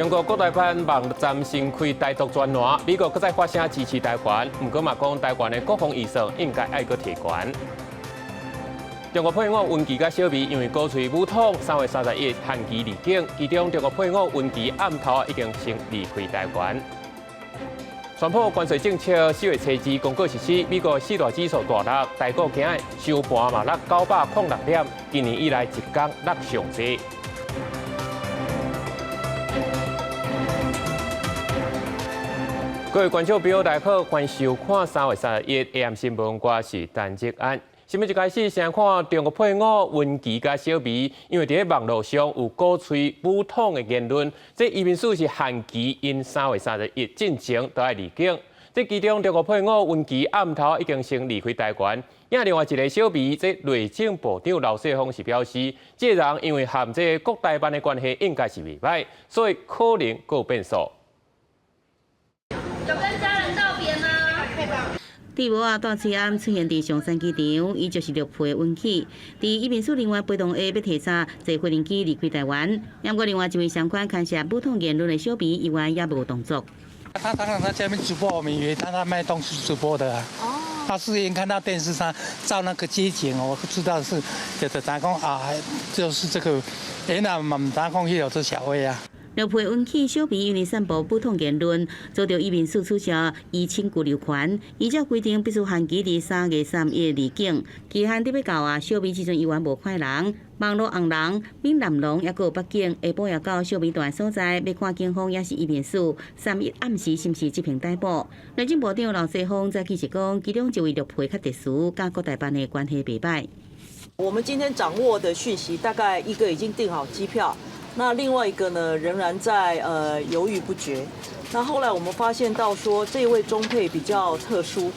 中国国台办网站新开台独专栏，美国搁再发声支持台湾，不过嘛讲台湾的国防预算应该爱搁提悬。中国配偶温琪甲小美因为高吹武统，3月31日限期离境，其中中国配偶温琪暗头已经先离开台湾。宣布关税政策4月初之公告实施，美国4大指数大落，台股今日收盘嘛落906点，今年以来一天落上济。各位观众朋友，大家好，欢迎收看3月31日 AM 新闻，我是陈志安。新闻一开始，先看中国配偶温琪甲小美，因为伫网络上有鼓吹武统的言论，这移民署是限期因3月31日进前都要离境。这其中中国配偶温琪暗头已经先离开台湾，另外一个小美，这内政部长刘世峰是表示，这人因为和这国台办的关系应该是袂歹，所以可能佫有变数。有跟家人道别吗？伫无啊，大催暗出现伫上山机场，伊就是陆配温琪。伫移民署另外陪同下要提早坐飞机离开台湾。不过另外一位相关看下武统言论的小美，以外也无动作。他常常在下面直播，我们以为他在卖东西直播的啊。哦。他事先看到电视上照那个街景，我知道是就是咱讲啊，就是这个，原来嘛唔知讲迄有这小薇啊。陆配温琪小美因为散布武统言论，遭到移民署取消移请居留权，依照规定必须限期伫3月31日离境。期限伫要到啊，小美时阵依然无看人，网络红人、闽南人也有北京下晡也到小美住的所在，要看警方也是移民署3日暗时是毋是执行逮捕。内政部长刘世峰在记者讲，其中一位陆配较特殊，甲国台办的关系袂歹。我们今天掌握的讯息，大概一个已经订好机票。那另外一个呢，仍然在犹豫不决。那后来我们发现到说，这位中配比较特殊，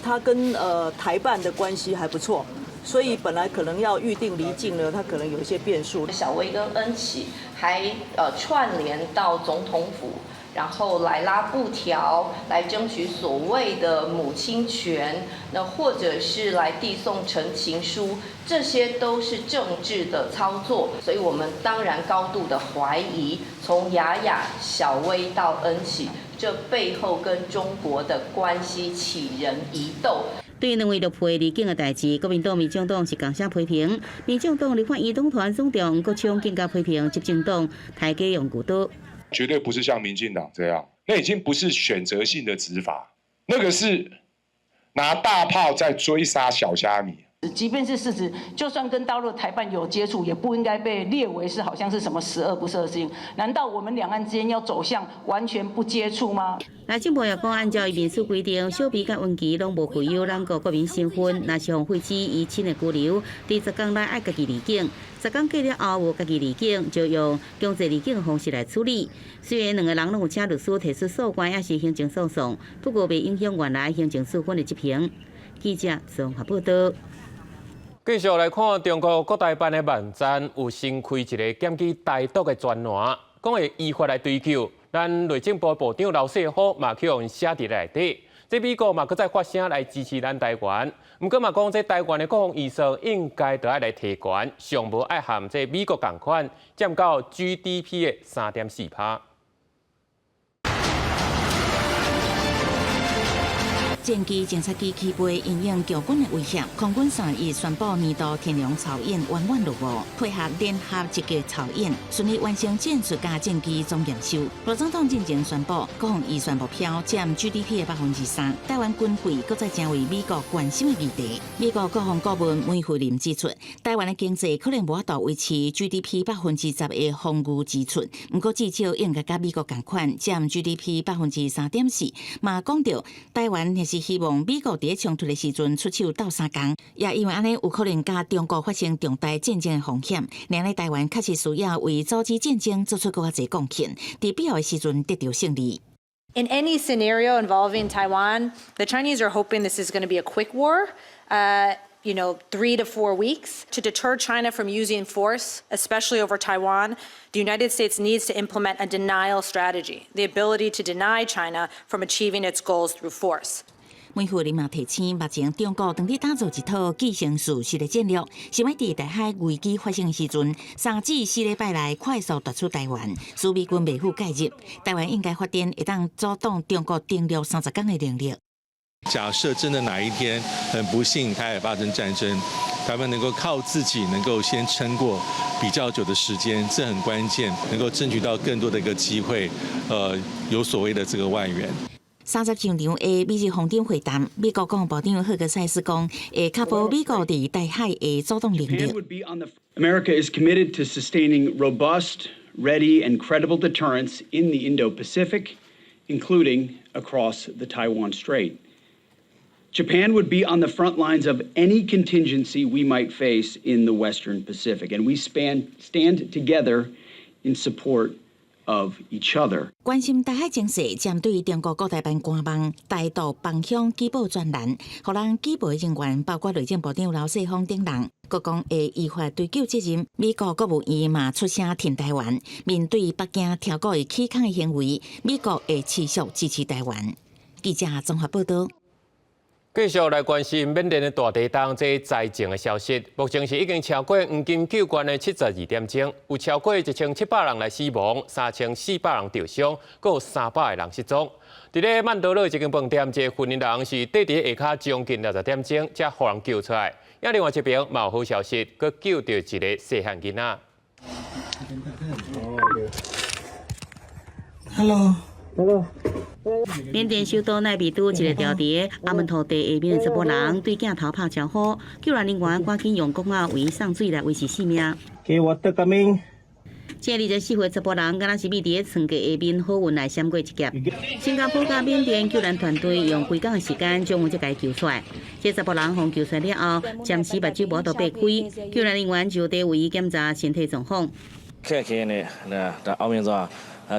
他跟台办的关系还不错，所以本来可能要预定离境呢，他可能有一些变数。小薇跟恩琪还串联到总统府，然后来拉布条，来争取所谓的母亲权，那或者是来递送陈情书，这些都是政治的操作，所以我们当然高度的怀疑，从雅雅、小薇到恩琪，这背后跟中国的关系起人疑窦。对于两位陆配离境的代志，国民党、民众党是共声批评。民众党立法院党团总长郭昌更加批评执政党抬价用骨刀。绝对不是像民进党这样，那已经不是选择性的执法，那个是拿大炮在追杀小虾米。即便是事实，就算跟大陆台办有接触，也不应该被列为是好像是什么十恶不赦的事情。难道我们两岸之间要走向完全不接触吗？内政部也讲，按照移民署规定，小美甲温琪拢无具有咱国国民身份，若是互废止移亲的居留，伫10天内爱家己离境。10天过了后无家己离境，就用强制离境的方式来处理。虽然两个人拢有请律师提出诉讼，也是行政诉讼，不过未影响原来行政处分的执行。记者综合报道。继续来看中国国台办的网站有新开一个检举台独的专栏，讲会依法来追究。咱内政部部长刘世峰嘛去用写伫内底。这美国嘛搁再发声来支持咱台湾，毋过嘛讲这台湾的国防预算应该都要来提悬，上无爱含这美国同款占到 GDP 的3.4%。战机、侦察机起飞，应应强军的威胁，空军3日宣布年度天龙操演圆满落幕，配合联合一级操演，顺利完成战术加战机总验收。罗总统进前宣布，国防预算目标占 GDP 的3%，台湾军费搁再成为美国关心的议题。美国国防顾问梅惠林指出，台湾的经济可能无法度维持 GDP 10%的防御支出，不过至少应该甲美国同款占 GDP 3.4%。嘛讲到台湾也是希望美国伫冲突的时阵出手斗相共，也因为安尼有可能甲中国发生重大战争的风险。另外，台湾确实需要为阻止战争做出更加侪贡献，伫必要的时阵得到胜利。In any scenario involving Taiwan, the Chinese are hoping this is going to be a quick war. 3 to 4 weeks. To deter China from using force, especially over Taiwan, the United States needs to implement a denial strategy, the ability to deny China from achieving its goals through force. 美国嘛提醒，目前中国当地打造一套既成事实的战略，想要伫台海危机发生时阵，3至4礼拜内快速夺取台湾，使美军袂赴介入。台湾应该发展会当阻挡中国登陆30天的能力。假设真的哪一天很不幸台海发生战争，台湾能够靠自己能够先撑过比较久的时间，这很关键，能够争取到更多的一个机会，有所谓的这个外援。30现场的美日峰顶会谈，美国国防部长赫格塞斯讲，会确保美国伫台海的阻挡能力。America is committed to sustaining robust, ready, and credible deterrence in the Indo-Pacific, including across the Taiwan Strait. Japan would be on the front lines of any contingency we might face in the Western Pacific, and we stand together in support of each other. 关心台海情势，针对中国国台办官网台独方向举报专栏，互人举报人员包括内政部长刘世芳等人，国讲会依法追究责任。美国国务院嘛出声挺台湾，面对北京挑拨的起抗的行为，美国会持续支持台湾。记者综合报道。继续来关心缅甸的大地震这灾情的消息。目前是已经超过黄金救援的72点钟，有超过1700人来死亡，3400人受伤，还有300个人失踪。伫咧曼德勒一间饭店，一个混人是跌伫下骹将近60点钟，才互人救出来。另外一边嘛有好消息，佮救到一个细汉囡仔。Hello。缅甸首都奈比都一个住伫阿门土地下面的查甫人对镜头拍招呼，救援人员赶紧用公仔为伊送水来维持性命。给我的革命。这24岁查甫人，敢若是秘伫床架下面好运来闪过一劫。新加坡甲缅甸救援团队用几天的时间将伊才救出来。这查甫人互救出来了后，暂时目睭无都擘开，救援人员就得为伊检查身体状况。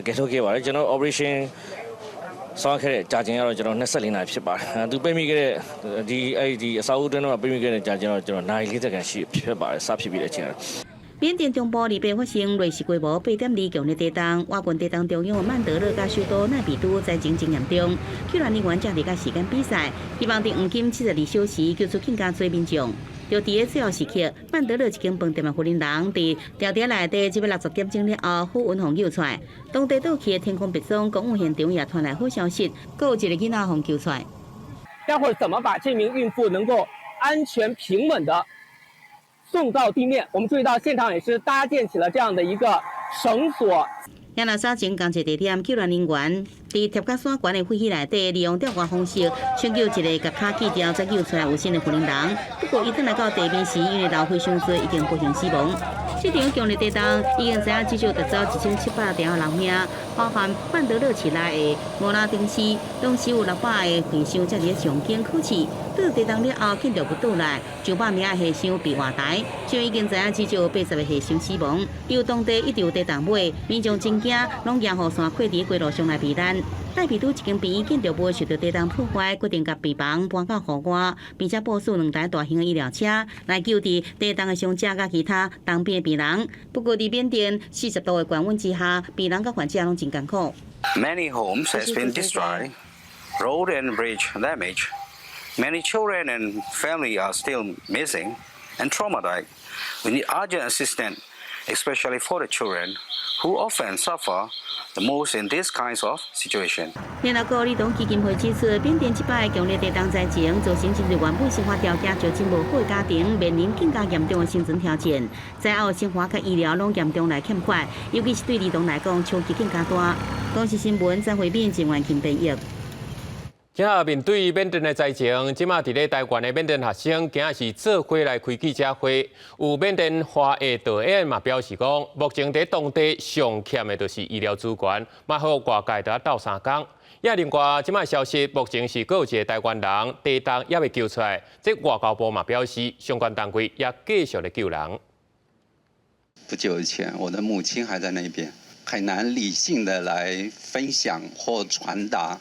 给头给我，就那 operation 上开的家境要就那40来批吧，都被米个的沙乌的那被米个家境就那一这个是批吧，3批的钱。缅甸中部礼拜发生瑞士规模8.2强烈地震，瓦群地震中央的曼德勒甲首都奈比都灾情真严重。救援人员正伫甲时间比赛，希望伫黄金72小时救出更加多民众。就伫个最后时刻，曼德勒一间饭店的负责人伫调查内底760点钟了后，好运互救出来。当地倒去的天空别踪，公务现场也传来好消息，还有一个囡仔互救出来。待会儿怎么把这名孕妇能够安全平稳的送到地面？我们注意到现场也是搭建起了这样的一个绳索。亚纳沙前工作地点，救援人员伫贴甲山悬的废墟内底，利用吊挂方式抢救一个甲骹锯掉再救出来有身的妇人人。不过，伊等来到地面时，因为老血伤衰，已经不幸死亡。这场强烈地震已经知影至少夺走1700条人命，包含曼德勒市内的莫拉丁市，当时有600个牺牲才伫上京考试。对地震了后，建筑物倒来，900名的牺牲被活台，就已经知影至少80个牺牲死亡。由当地一直有地震尾，民众真惊，拢沿雨伞跨伫街路上来避难。奈比都一间便衣建筑物受到地震破坏，决定甲病房搬到户外，并且部署2台大型的医疗车来救治地震的伤者甲其他当边的病人。不过，伫缅甸40度的高温之下，病人甲患者拢真艰苦。Many homes has been destroyed, road and bridge damaged. Many children and family are still missing and traumatized. We need urgent assistance, especially for the children, who often suffer the most in these kinds of situations. 联合国儿童基金会指出，缅甸这摆强烈地震灾情造成真侪原本生活条件就真无好的家庭面临更加严重的生存挑战，灾后生活甲医疗拢严重来欠缺，尤其是对儿童来讲冲击更加大。公视新闻张惠敏、郑元庆编译。今仔面对缅甸的灾情，即马伫咧台湾的缅甸学生，今仔是做伙来开记者会。有缅甸华裔导演嘛表示讲，目前伫当地上欠的就是医疗资源，嘛好外界得斗3工。也另外，即马消息目前是有一个台湾人地震也未救出来，这外交部嘛表示，相关单位也继续的救人。不久前，我的母亲还在那边，很难理性的来分享或传达，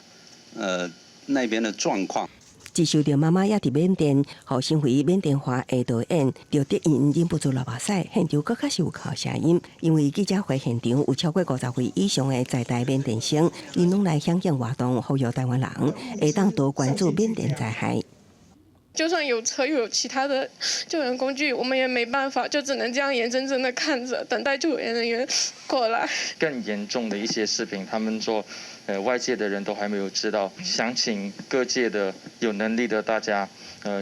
那边的状况。接受到妈妈也伫缅甸，互身为缅甸话的导演刘德英忍不住流目屎，现场更较是有靠声音，因为记者会现场有超过50位以上的在台缅甸生，因拢来响应活动，呼吁台湾人会当多关注缅甸灾害。就算有车又有其他的救援工具，我们也没办法，就只能这样眼睁睁的看着，等待救援人员过来。更严重的一些视频，他们说，外界的人都还没有知道，想请各界的有能力的大家，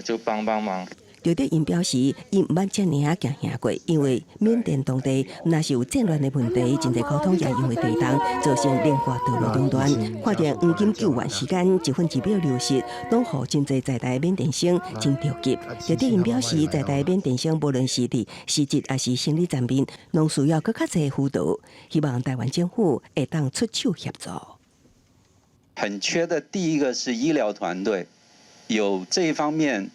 就帮忙。刘德英表示，伊毋捌遮尔行行过，因为缅甸当地若是有战乱的问题，真侪交通也因为地动，造成连贯道路中断。看见黄金救援时间1分1秒流失，拢互真侪在台缅甸生真着急。刘德英表示，在台缅甸生无论是伫实质还是心理层面，拢需要更较侪辅导，希望台湾政府会当出手协助。很缺的第一个是医疗团队，有这一方面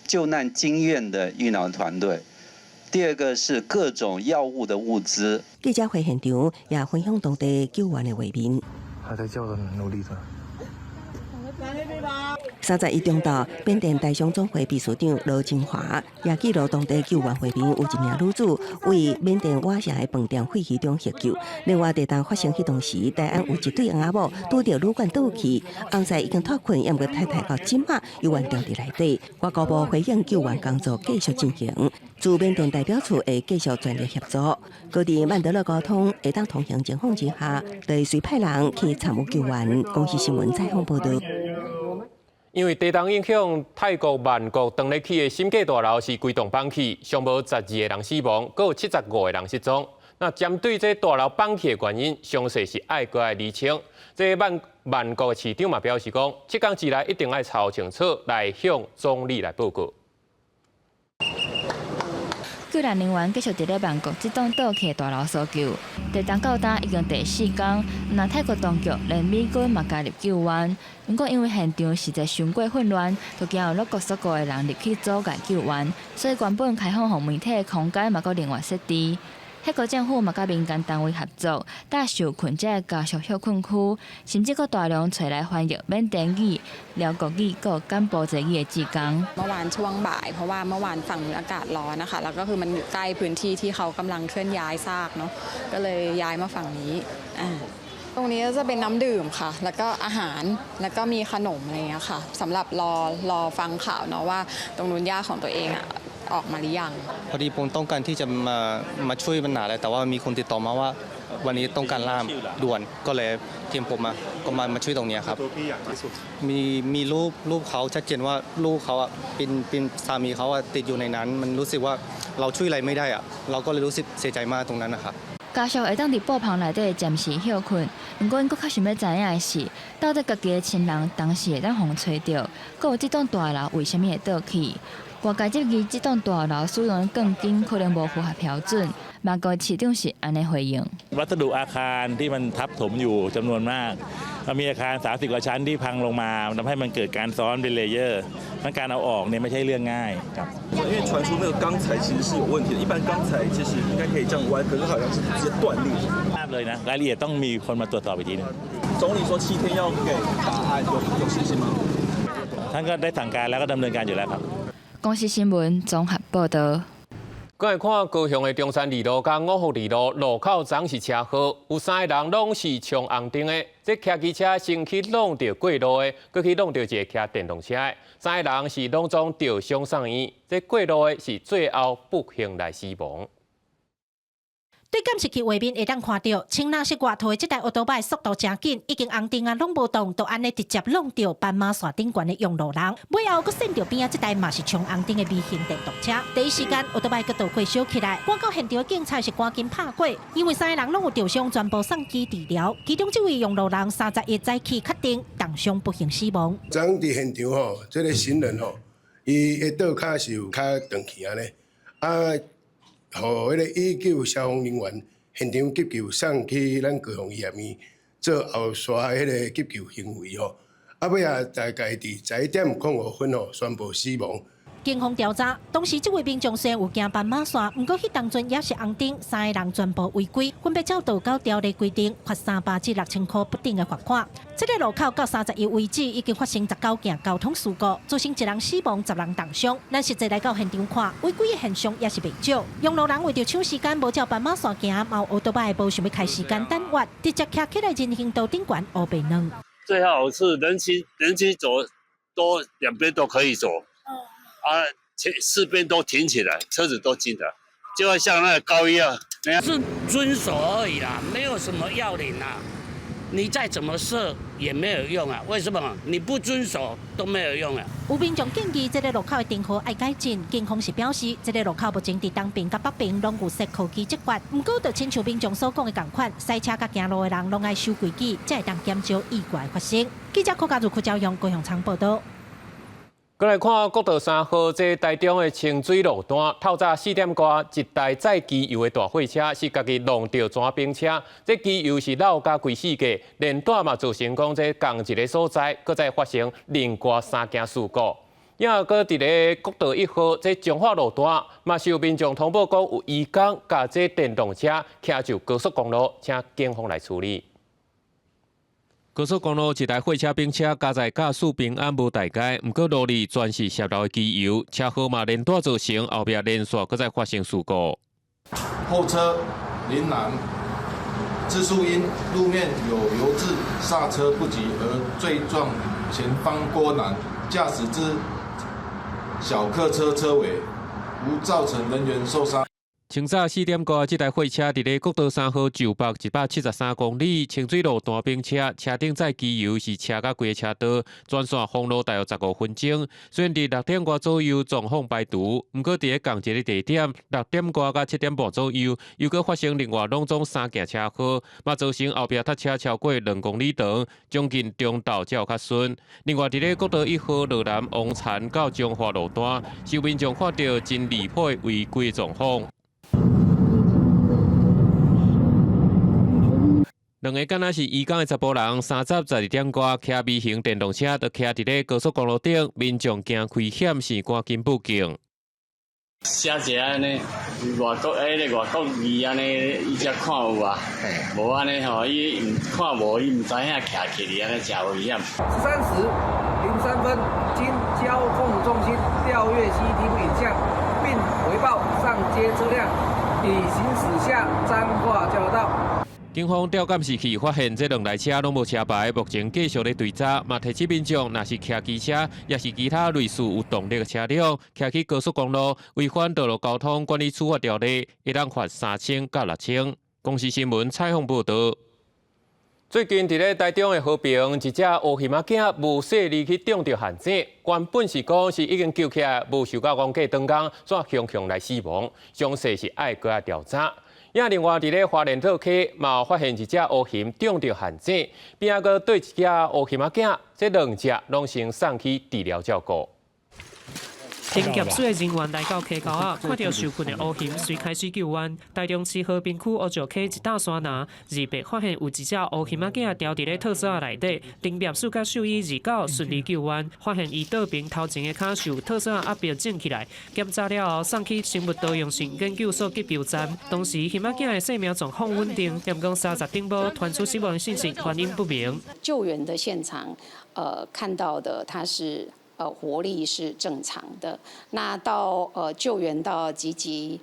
救难经验的医疗团队。第二个是各种药物的物资。记者会现场也分享当地救援的画面。还在叫人努力着。31中道，缅甸大商总会秘书长罗金华也记录当地救援画面，有一名女子为缅甸瓦城的饭店废墟中获救。另外，地震发生迄当时，台湾有一对翁仔某拄着旅馆倒去，翁婿已经脱困，也毋过太太到今仔犹原住伫内底。外交部回应救援工作继续进行，驻缅甸代表处会继续全力协助。各地曼德勒交通会当通行情况之下，会随派人去参与救援。公司新闻采访报道。因为地震影响，泰国曼谷登咧起的新界大楼是规栋崩起，上无12个人死亡，佫有75个人失踪。那针对这大楼崩起的原因，详细是爱搁来厘清。这曼谷的市长嘛表示讲，7天之内一定要查清楚，来向总理来报告。救援人员继续伫咧曼谷这栋倒起的大楼搜救，地震到今已经第4天，那泰国当局连美军嘛加入救援，不过因为现场实在伤过混乱，就惊有陆续数个人入去阻碍救援，所以原本开放互媒体的空间嘛，搁另外设置。泰国政府嘛，甲民间单位合作，搭受困者家属休困区，甚至搁大量找来翻译缅甸语、寮国语、搁柬埔寨语的志工。เมื่อวานช่วงบ่ายเพราะว่าเมื่อวานฝั่งอากาศร้อนนะคะแล้วก็คือมันอยู่ใกล้พื้นที่ที่เขากำลังเคลื่อนย้ายซากเนาะก็เลยย้ายมาฝั่งนี้ตรงนี้จะเป็นน้ำดื่มค่ะแล้วก็อาหารแล้วก็มีขนมอะไรอย่างเงี้ยค่ะสำหรับรอฟังข่าวเนาะว่าตรงนู้นญาติของตัวเองออกมาหรือยังพอดีผมต้องการที่จะมาช่วยปัญหาเลยแต่ว่ามีคนติดต่อมาว่าวันนี้ต้องการล่ามด่วนก็เลยทีมผมก็มาช่วยตรงนี้ครับมีรูปเขาชัดเจนว่าลูกเขาเป็นสามีเขาติดอยู่ในนั้นมันรู้สึกว่าเราช่วยอะไรไม่ได้เราก็เลยรู้สึกเสียใจมากตรงนั้นนะครับ家属会当伫布棚内底暂时休困，不过因佫较想要知影的是，到底家己的亲人当时会当互找到，佫有这栋大楼为虾米会倒去？外界质疑这栋大楼使用的钢筋可能无符合标准。曼谷市长是安尼回应。วัสดุอาคารที่มันทับถมอยู่จำนวนมากมีอาคาร30 กว่าชั้นที่พังลงมาทำให้มันเกิดการซ้อนเป็นเลเยอร์การเอาออกเนี่ยไม่ใช่เรื่องง่ายครับ因为传出那个钢材其实是有问题的，一般钢材其实应该可以这样弯，可是好像是直接断裂。เลยนะรายละเอียดต้องมีคนมาตรวจสอบอีกทีนึง总理说7天要给答案，有信心吗？ท่านก็ได้สั่งการแล้วก็ดำเนินการอยู่แล้วครับ公司新闻综合报道。咱来看高雄的中山二路甲五福二路路口总是车祸，有3个人拢是冲红灯的。这骑机车先去弄到过路的，佮去弄到一个骑电动车的，3个人是拢总吊伤送医。这过路的是最后不幸来死亡。对监视器画面会当看到，青蓝色外头的这台奥多拜速度真紧，已经红灯拢无动，就安尼直接弄到斑马线顶悬的用路人。尾后佫闪到边这台嘛是冲红灯的微型电动车。第一时间奥多拜佫倒过烧起来，赶到现场的警察是赶紧拍过，因为3个人拢有吊伤，全部送去治疗。其中这位用路人31早起确定重伤不幸死亡。昨伫现场吼，这个行人吼，伊的倒脚是有较断去安尼，互迄个119消防人员现场急救送去咱高雄医院做后续迄个急救行为吼。尾仔大概伫11:05分吼宣布死亡。警方调查，当时这位民众虽然有行斑马线，不过迄当阵也是红灯，3个人全部违规，分别照道交条例规定，罚300至6000块不等的罚款。这个路口到31为止，已经发生19件交通事故，造成1人死亡，10人重伤。咱实际来到现场看，违规的现象也是未少。用路人为着抢时间，无照斑马线行，嘛有奥多摆无想要开时间等越，直接骑起来人行道顶悬乌白软。最好是人行走都两边都可以走，四边都停起来，车子都进来，就要像那个高一样，是遵守而已啦，没有什么要领啦。你再怎么设也没有用啊！为什么？你不遵守都没有用啊！有民众建议这个路口的灯号要改进，警方是表示，这个路口目前伫东边甲北边拢有设科技执法，不过就亲像民众所讲的同款，赛车甲行路的人拢爱守规矩，才会当减少意外发生。记者柯家如赵阳高雄场报道。再来看国道3号这台中的清水路段，透早4点多，一台载机油的大货车是家己弄到转冰车，这机油是漏加规世界，连带嘛造成讲这同一个所在，搁再发生另外3件事故。也搁伫咧国道1号这彰化路段，嘛是有民众通报讲有移工甲这电动车骑就高速公路，请警方来处理。高速公路一台货车、冰车加载驾驶平安无大碍，不过路里全是泄漏的机油，车祸嘛连带造成后壁连续搁再发生事故。后车临南，自述因路面有油渍，刹车不及而坠撞前方郭南，驾驶之小客车车尾，无造成人员受伤。清早4点多，这台货车伫咧国道3号就北173公里清水路段冰车，车顶载机油是车甲规个车道，转线封路大约15分钟。虽然伫6点多左右状况排除，不过伫咧同一个地点6点多到7点半左右，又搁发生另外两宗3件车祸，嘛造成后壁塞车超过2公里长，将近中道才有较顺。另外伫咧国道1号路南王田到彰化路段，有民众看到真离谱的违规状况。两个敢若是移工的查甫人，30-12点多骑微型电动车，就骑伫咧高速公路顶，民众惊开险线，赶紧报警。写一安尼，外国语安尼，伊才看有啊，无安尼吼，伊看无，伊唔知影骑起哩安尼真危险。13时03分，经交控中心调阅 CCTV 影像，并回报上街车辆已行驶下彰化交流道。警方调监视器发现，这2台车拢无车牌，目前继续咧追查，嘛提醒民众，若是骑机车，也是其他类似有动力的车辆，骑去高速公路，违反道路交通管理处罚条例，会当罚3000到6000。公视新闻采访报道。最近伫咧台中的和平，一只乌鱼仔囝无细离去中着陷阱，原本是讲是已经救起来，无受到公过当工，煞熊熊来死亡，详细是爱搁来调查。另外，伫咧花莲讨溪嘛发现一只乌鱼中着陷阱，边仔个对一只乌鱼仔囝，这2只拢先送去治疗照顾。田检署的人员来到溪沟啊，看到受困的乌鱼，遂开始救援。台中市和平区乌石溪一大山拿，2白发现有一只乌鱼仔囝掉伫咧特色内底，林检署甲兽医29顺利救援，发现伊倒边头前的骹受特色压迫整起来，检查了后送去生物多样性研究所急救站。当时鱼仔囝的生命状况稳定，验讲30顶部传出死亡信息，原因不明。救援的现场，看到的它是。活力是正常的。那到救援到集集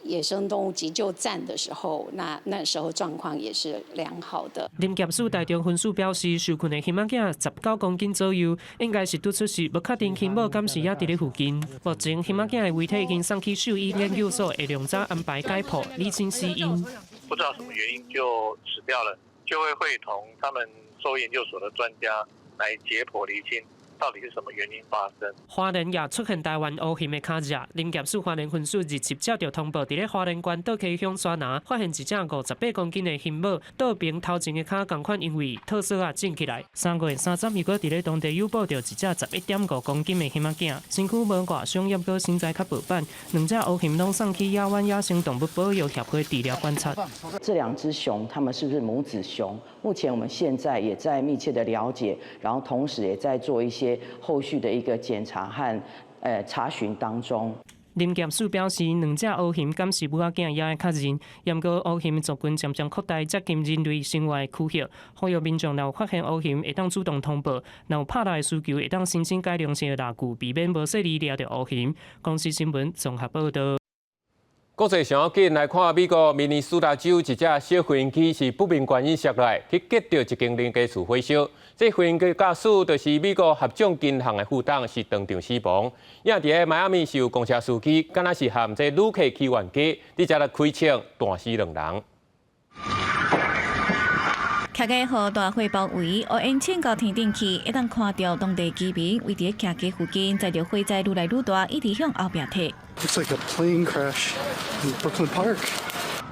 野生动物急救站的时候，那时候状况也是良好的。林检署台中分署表示，受困的鱼仔囝19公斤左右，应该是拄出事，无确定亲母敢是也伫咧附近。目前鱼仔囝的遗体已经送去兽医研究所，会量早安排解剖，厘清死因。不知道什么原因就死掉了，就会同他们兽医研究所的专家来解剖厘清。到底是什么原因发生？花莲也出现台湾乌鱼的脚印，林检署花莲分署27接到通报，伫咧花莲县倒溪乡山拿发现一只58公斤的牝猫，倒边头前的脚同款因为特色啊整起来。3月30日，搁伫咧当地又报到一只11.5公斤的鱼仔囝，身躯无外伤，也搁身材较薄板，2只乌鱼拢送去亚湾野生动物保育协会治疗观察。这2只熊，它们是不是母子熊？目前我们现在也在密切的了解，然后同时也在做一些后续的一个检查和查询当中。林检署表示，两只乌熊敢是母仔囝也会较认，不过乌熊族群渐渐扩大接近人类生活的区域，呼吁民众若发现乌熊，会当主动通报，若有拍来需求，会当申请改良性的蜡具，避免无细里抓到乌熊。公司新闻综合报道。国际上紧来看，美国明尼苏达州一只小飞行机是不明原因摔落来，去击到一间零件厝火烧。这飞行机驾驶就是美国合众金行的副董，是当场死亡。也伫迈阿密是有公车司机，敢若是含这旅客起冤家，伫遮来开枪，弹死2人。徛在雨大火包围，乌烟沁到天顶去，一旦看到当地居民围伫徛街附近，载着火灾愈来愈大，一直向后壁退。Looks like a plane crash in Brooklyn Park.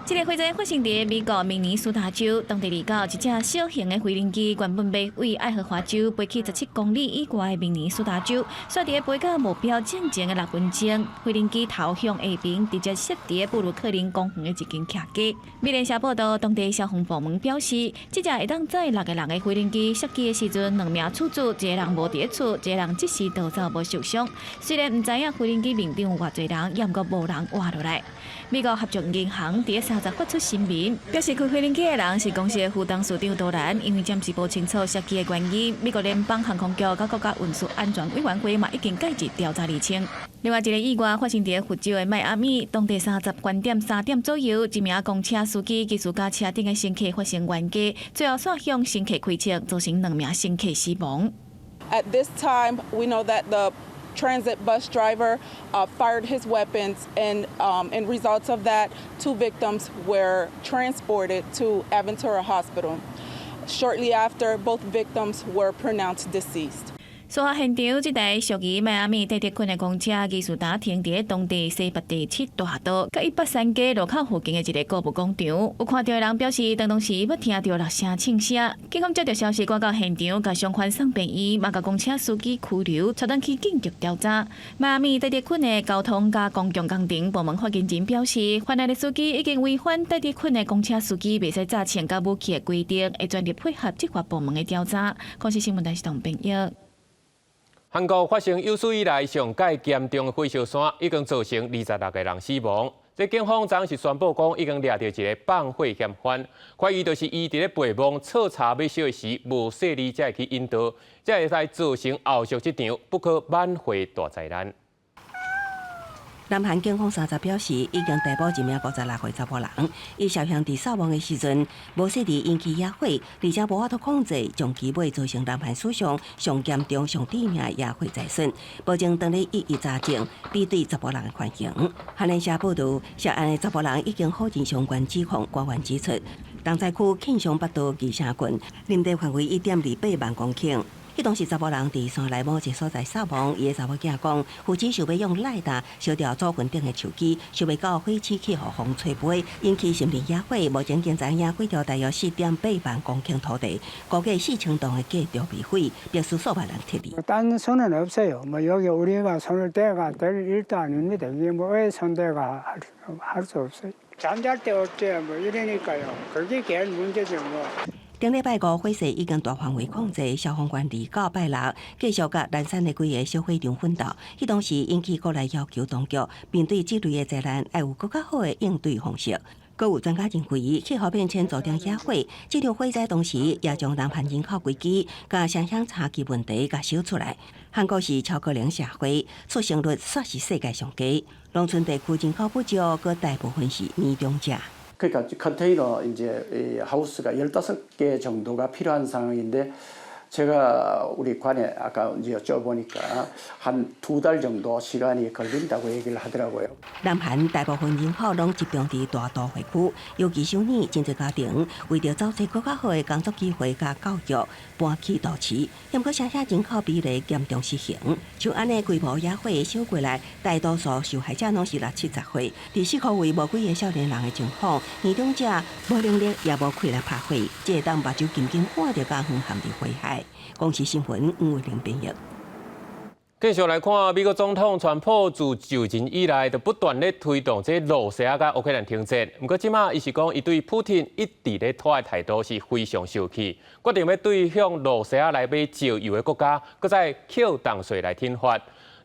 这个火灾发生在美国明尼苏达州，当地里有一只小型的飞行机，原本要为爱荷华州飞去17公里以外的明尼苏达州，煞伫飞到目标正前的6分钟，飞行机头向下边，直接摔伫布鲁克林公园的一间徛街。美联社报道，当地消防部门表示，这只会当载6个人的飞行机摔机的时阵，2名处主，一个人无伫厝，一个人即时逃走无受伤。虽然唔知影飞行机面顶有偌侪人，也毋过无人活落来。美国合众银行伫3日发出声明，表示开飞行机的人是公司的副董事长杜兰，因为暂时无清楚摔机的原因。美国联邦航空局甲国家运输安全委员会嘛已经介入调查厘清。另外一个意外发生伫佛州的迈阿密，当地30关点3点左右，一名公车司机技术甲车顶的乘客发生冤家，最后煞向乘客开枪，造成2名乘客死亡。At this time, we know that the transit bus driver fired his weapons, and in results of that, 2 victims were transported to Aventura Hospital. Shortly after, both victims were pronounced deceased. 事发现场，这台属于迈阿密地铁群的公车，技术打停伫当地西北第7大道，甲183街路口附近的一个购物广场。有看到的人表示，当时要听到6声庆声。警方接到消息，赶到现场，甲伤患送病院，嘛甲公车司机拘留，带转去警局调查。迈阿密地铁群的交通加公共工程部门发言人表示，犯案的司机已经违反地铁群的公车司机袂使揸枪甲武器的规定，会全力配合执法部门的调查。公司新闻台是唐平玉。韩国发生有史以来上界严重的火烧山，已经造成26个人死亡。这警方昨是宣布讲，已经抓到一个放火嫌犯，怀疑就是伊伫咧陪忙彻查要烧时无细理才会去引导，才会使造成后续这场不可挽回大灾难。南韩警方30表示，已经逮捕一名56岁查甫人，伊涉嫌伫扫墓的时阵无细致引起野火，而且无法度控制，将其尾造成南韩史上上严重、上致命的野火灾损。保证当日一一查证，比对查甫人的犯行。韩联社报道，涉案的查甫人已经否认相关指控，官员指出，东寨区庆尚北道义城郡，林地范围1.28万公顷。迄当时查甫人伫山内某一个所在扫墓，伊个查某囝讲，父亲想要用赖达烧掉祖坟顶的树枝，想要到火起去互风吹飞，引起森林野火。目前经知影，毁掉大约4.8万公顷土地，估计4000栋的建筑被毁，必须数万人撤离。 딴 손은 없어요. 뭐 여기 우리가 손을 대가 될 일도 아닙니다. 이게 뭐왜 손대가 할 수 없어요. 잠잘 때 어째 뭐 이러니까요. 그게 제일 문제죠 뭐. 顶礼拜5火势已经大范围控制，消防员2到拜6继续甲南山的几个小火场奋斗。迄当时引起国内要求当局面对这类的灾难，要有更较好的应对方式。各有专家认为，气候变迁造成野火，这场火灾同时也将南韩人口危机、甲城乡差距问题甲烧出来。韩国是超高龄社会，出生率算是世界上低，农村地区人口不足，佮大部分是年长者。 그러니까 컨테이너 이제 하우스가 15개 정도가 필요한 상황인데 제가 우리 관에 아까 이제 여쭤보니까 한 2달 정도 시간이 걸린다고 얘기를 하더라고요. 南韩大部分人口拢集中伫大都会区，尤其首尔真侪家庭为着找找更较好的工作机会甲教育，搬去都市。不过乡下人口比例严重失衡，像安尼规模野火烧过来，大多数受害者拢是60、70岁，伫市区位无几个少年人的情况，年长者无能力也无气来拍火，只会当目睭紧紧看着家园陷入火海。 公司新闻吴伟玲编译。继续来看，美国总统川普自就任以来，就不断咧推动这罗西亚甲乌克兰停战。不过，即马伊是讲，伊对普丁一直咧拖的态度是非常生气，决定要对向罗西亚来买石油的国家，搁再扣重税来挺发。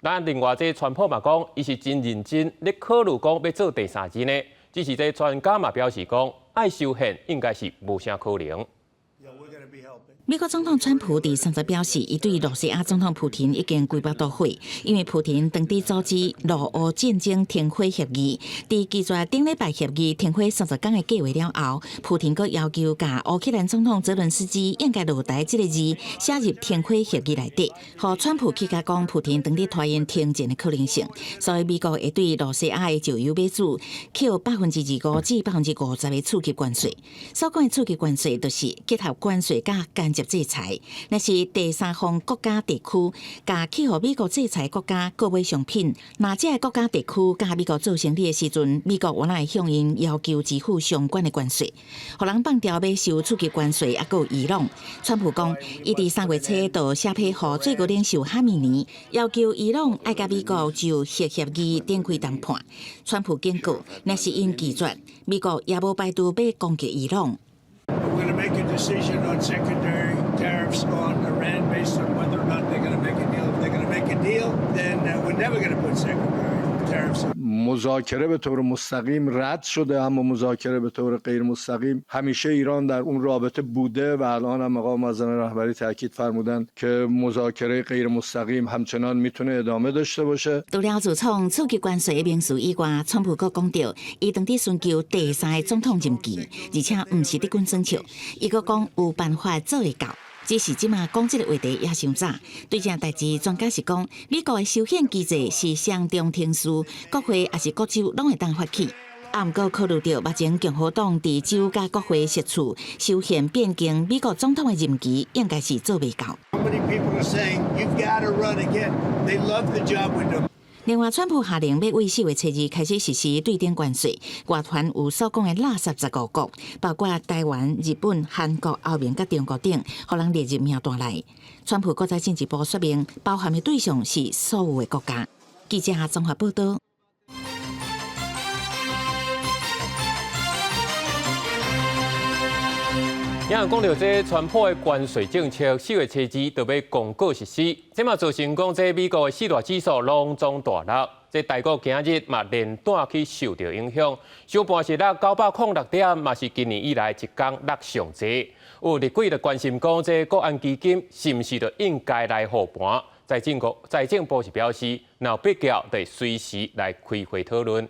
咱另外这川普嘛讲，伊是真认真咧考虑讲要做第三季呢，只是这专家嘛表示讲，爱修宪应该是无啥可能。 美国总统川普第3日表示，伊对罗西亚总统普廷已经规划到位，因为普廷当地组织俄乌战争停火协议，在拒绝顶礼拜协议停火30天的计划了后，普廷阁要求甲乌克兰总统泽伦斯基应该落台这个字写入停火协议内底，互川普去甲讲普廷当地拖延停战的可能性，所以美国会对罗西亚的石油买主扣25%至50%的刺激关税。所讲的刺激关税，就是结合关税甲间接制裁，那是第三方国家地区甲去互美国制裁国家购买商品，那这个国家地区甲美国做生意的时阵，美国原来向因要求支付相关的关税，互人放掉要收刺激关税，还有伊朗。川普讲，伊伫3月初就写批予最高领袖哈米尼，要求伊朗爱甲美国就核协议展开谈判。川普警告，那是因拒绝，美国也无摆渡要攻击伊朗。 We're going to make a decision on secondary tariffs on Iran based on whether or not they're going to make a deal. If they're going to make a deal, then we're never going to put secondary tariffs on. مذاکره به طور مستقیم رد شده، اما مذاکره به طور غیر مستقیم همیشه ایران در اون رابطه بوده و الان هم آقا معظم رهبری تاکید فرمودن که مذاکره غیر مستقیم همچنان میتونه ادامه داشته باشه. 除了自从刺激关税的名词以外，川普阁讲到，伊当地寻求第3个总统任期，而且唔是伫军选笑，伊阁讲有办法做会到。 只是即马讲这个话题也伤早，对这代志专家是讲，美国的修宪机制是相当特殊，国会也是各州拢会当发起。啊，毋过考虑到目前共和党伫州甲国会协处修宪变更，美国总统的任期应该是做袂到。另外，川普下令要为4月初2开始实施对顶关税，外团有所讲的垃圾15国，包括台湾、日本、韩国、欧盟甲中国等，互人列入名单内。川普搁再进一步说明，包含的对象是所有的国家。记者综合报道。 有人讲到这川普的关税政策4月初2就要公告实施，这嘛造成讲这美国的4大指数隆中大落，这台股今日嘛连带去受到影响，收盘是落906点，嘛是今年以来一天落上济。有立委就关心讲这国安基金是毋是就应该来护盘？财政部是表示，若必要得随时来开会讨论。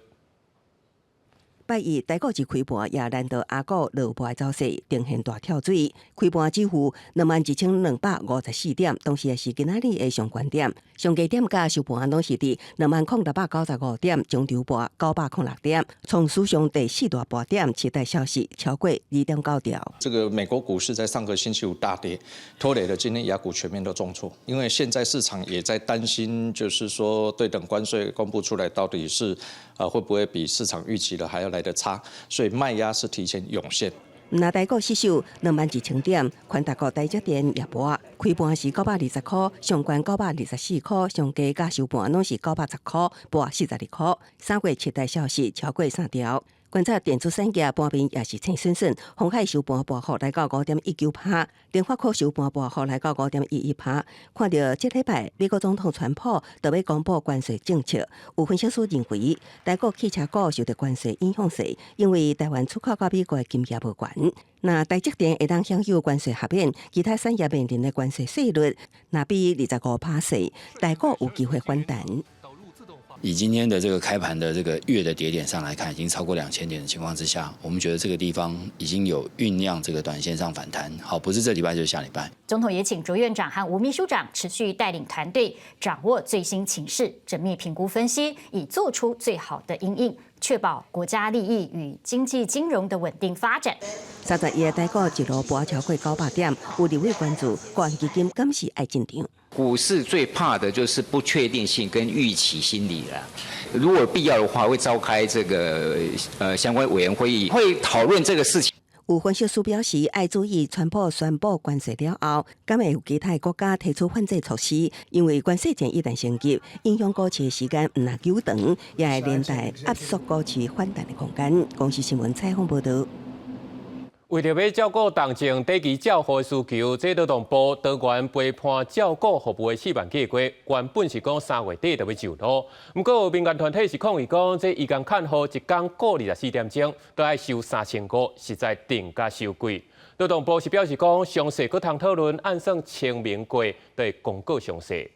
拜一台股一开盘，也难得阿股落盘走势呈现大跳水，开盘几乎21,254点，同时也是今仔日的上关点。上低点甲收盘拢是伫20,695点，中周盘906点，创史上第4大盘点，期待消息超过2.9兆。这个美国股市在上个星期五大跌，拖累了今天亚股全面都重挫，因为现在市场也在担心，就是说对等关税公布出来到底是会不会比市场预期的还要来得差，所以卖压是提前涌现。那台股失守21,000点，宽达股台积电夜盘开盘是920块，上悬924块，上低甲收盘拢是910块，盘42块。3月7大消息超过3条。观察电子产业盘面也是青顺顺，鸿海收盘盘幅来到5.19%，联发科收盘盘幅来到5.11%。看到这礼拜美国总统川普就要公布关税政策，有分析师认为，台国汽车股受到关税影响细，因为台湾出口到美国的金额无悬。那台积电会当享有关税豁免，其他产业面临的关税税率，那比25%细，台股有机会反弹。 以今天的这个开盘的这个月的跌点上来看，已经超过2000点的情况之下，我们觉得这个地方已经有酝酿这个短线上反弹。好，不是这礼拜就是下礼拜。总统也请卓院长和吴秘书长持续带领团队，掌握最新情势，缜密评估分析，以做出最好的因应，确保国家利益与经济金融的稳定发展。31日台股一路盘超过900点，有立委关注国安基金敢是爱进场。 股市最怕的就是不确定性跟预期心理了。如果必要的话，会召开这个相关委员会议，会讨论这个事情。有分析师表示，爱注意川普宣布关税了后，敢会有其他国家提出反制措施，因为关税战一旦升级，影响股市的时间唔那久长，也会连带压缩股市反弹的空间。公司新闻采访报道。为着要照顾同情短期照护的需求，这劳动部多元陪伴照顾服务的试办计划，原本是讲3月底就要上路。不过民间团体是抗议讲，这医工看护一天过24点钟，都要收3500，实在定价收贵。劳动部是表示讲，详细搁通讨论，按算清明过，就会公告详细。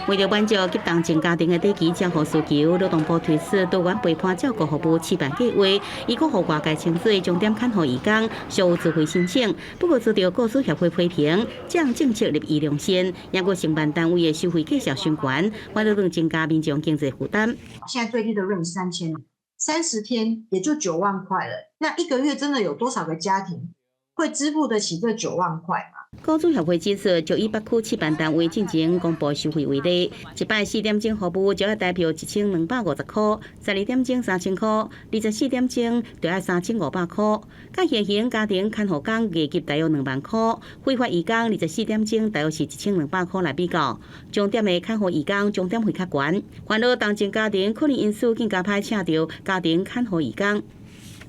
为了满足急同情家庭的短期照护需求，劳动部推出多元陪伴照顾服务试办计划，伊阁予外界清水重点看护义工需自费申请，不过遭到雇主协会批评，这样政策入医疗线，也阁承办单位的收费计价伤悬，反倒更增加民众经济负担。现在最低的 range 3000，30天也就9万块了。那一个月真的有多少个家庭会支付得起这9万块吗？雇主协会指出，就以北区示范单位进行公布收费为例，一摆4点钟服务就要台票1250块，12点钟3000块，24点钟就要3500块。甲现行家庭看护工月给大约2万块，非法义工24点钟大约是1200块来比较。重点的看护义工重点会较悬，烦恼同情家庭可能因此更加歹请到家庭看护义工。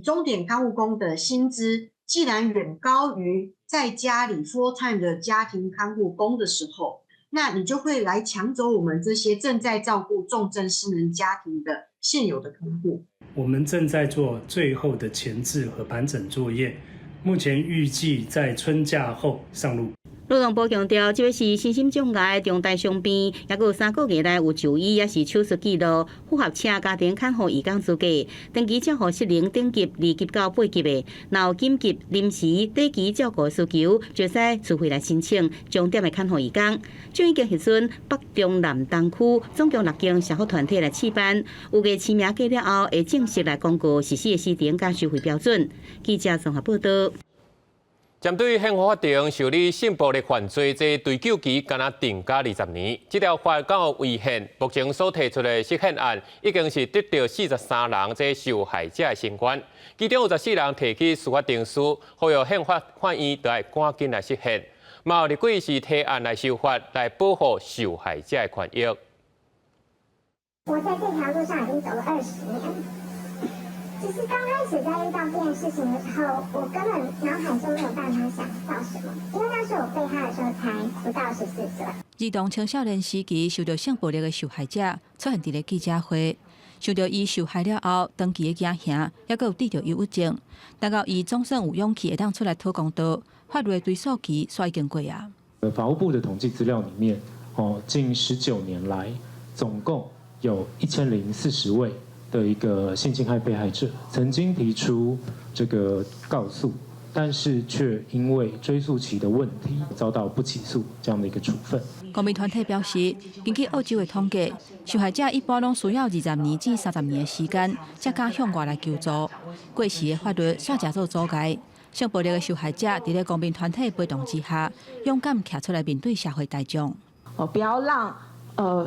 钟点看护工的薪资既然远高于在家里 full time 的家庭看护工的时候，那你就会来抢走我们这些正在照顾重症失能家庭的现有的看护。我们正在做最后的前置和盘整作业，目前预计在春假后上路。劳动部强调，这是身心障碍重大伤病，也有3个月内有就医也是手术记录，符合请家庭看护义工资格，长期照护适龄等级2级到8级的，若有紧急、临时、短期照顾需求，就使自费来申请重点的看护义工。就已经核准北中南东区总共6间社福团体来试办，有个签名过了后，会正式来公告实施的时程甲收费标准。记者综合报道。针对刑法法定受理性暴力犯罪，这追究期敢若定加20年。这条法告违宪，目前所提出的释宪案已经是得到43人这受害者的声援，其中有14人提起司法定书，呼吁宪法法院都要赶紧来释宪。嘛有立委是提案来修法，来保护受害者的权益。我在这条路上已经走了20年。只是刚开始在遇到这件事情的时候，我根本脑海中没有办法想到什么，因为那时候我被害的时候才不到14岁。儿童青少年时期受到性暴力的受害者出现伫个记者会，想到伊受害了后，长期的惊吓，也有得着忧郁症，但到伊总算有勇气会当出来讨公道，法律的追诉期煞已经过啊。法务部的统计资料里面，近19年来，总共有1040位。的一个性侵害被害者曾经提出这个告诉，但是却因为追诉期的问题遭到不起诉这样的一个处分。公民团体表示，根据澳洲的统计，受害者一般拢需要20年至30年的时间，才敢向外来求助。过时的法律煞真做阻碍，性暴力的受害者伫咧公民团体陪同之下，勇敢站出来面对社会大众。不要让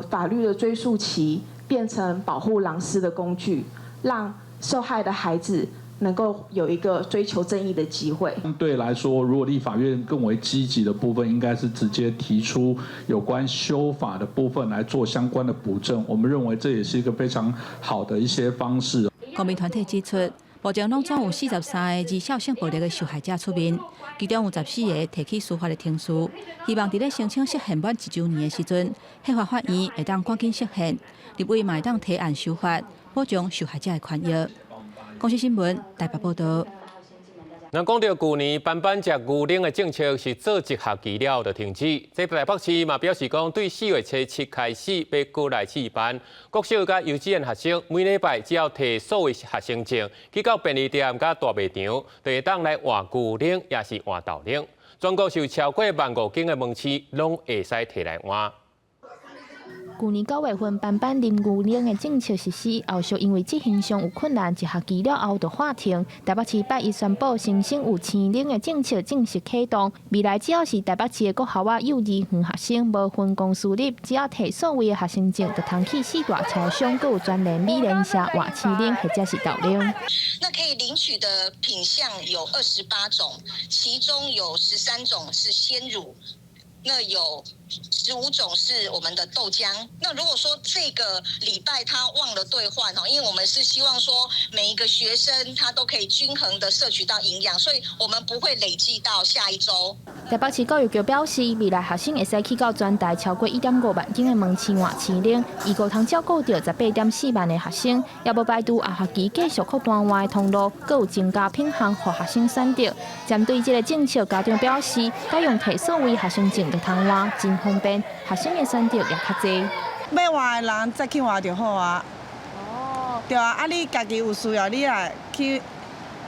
法律的追诉期变成保护狼师的工具，让受害的孩子能够有一个追求正义的机会。相对来说，如果立法院更为积极的部分，应该是直接提出有关修法的部分来做相关的补正。我们认为这也是一个非常好的一些方式。公民团体指出，目前拢总有43个儿少性暴力的受害者出面，其中有14个提起司法的庭诉，希望伫咧申请释宪满1周年的时阵，宪法法院会当赶紧释宪，立委嘛会当提案修法，保障受害者的权益。公视新闻台北报道。咱讲到去年班班食牛奶的政策是做一学期了就停止，这台北市嘛表示讲，对4月初7开始要过来试办，国小甲幼稚园学生每礼拜只要摕所谓学生证去到便利店甲大卖场，就会当来换牛奶也是换豆奶。全国有超过15000间的门市拢会使摕来换。去年9月份，班班啉牛奶的政策实施，后续因为执行上有困难，一学期了后就喊停。台北市8月宣布，新生有青奶的政策正式启动。未来只要是台北市的国校啊、幼儿园学生，无分公私立，只要摕所谓的学生证，就通去4大超商，还有专联美联社换青奶或者是豆奶。那可以领取的品项有28种，其中有13种是鲜乳。那有15种是我们的豆浆。那如果说这个礼拜他忘了兑换因为我们是希望说每一个学生他都可以均衡的摄取到营养，所以我们不会累计到下一周。台北市教育局表示，未来学生会使去到全台超过1.5万间的门市换青零，伊个通照顾到18.4万的学生，也无排除下学期继续扩大外的通路，阁有增加品项予学生选择。针对这个政策，家长表示，改用提数位学生证就通换，真方便，学生的选择也较多。要换的人再去换就好啊。哦。对啊，啊你家己有需要，你也去，